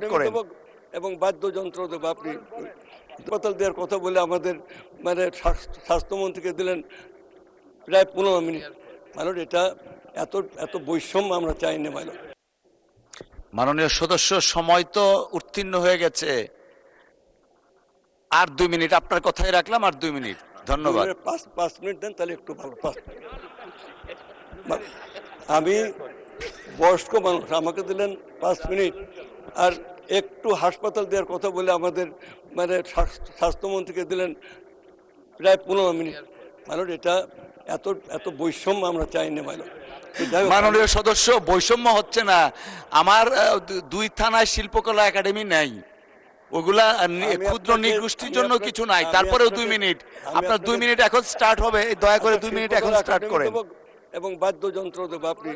করেন। এবং বাদ্যযন্ত্র দেবো। আপনি হাসপাতাল দেওয়ার কথা বলে আমাদের মানে স্বাস্থ্যমন্ত্রীকে দিলেন প্রায় 15 মিনিট। মানে এটা এত এত বৈষম্য আমরা চাই না। মানে মাননীয় সদস্য, সময় তো উত্তীর্ণ হয়ে গেছে, আর 2 মিনিট আপনার কথাই রাখলাম, আর 2 মিনিট। ধন্যবাদ। 5 মিনিট দেন তাহলে একটু ভালো। আমি বয়স্ক মানুষ, আমাকে দিলেন 5 মিনিট, আর একটু হাসপাতাল দেওয়ার কথা বলে আমাদের মানে স্বাস্থ্যমন্ত্রীকে দিলেন প্রায় 15 মিনিট। মানে এটা এত এত বৈষম্য আমরা চাই না। মানে মাননীয় সদস্য, বৈষম্য হচ্ছে না। আমার 2 থানায় শিল্পকলা একাডেমি নেই, ওগুলা ক্ষুদ্র নিগোষ্ঠীর জন্য কিছু নাই। তারপরেও 2 মিনিট, আপনার 2 মিনিট এখন স্টার্ট হবে। দয়া করে 2 মিনিট এখন স্টার্ট করেন। এবং বাদ্যযন্ত্র দেবো। আপনি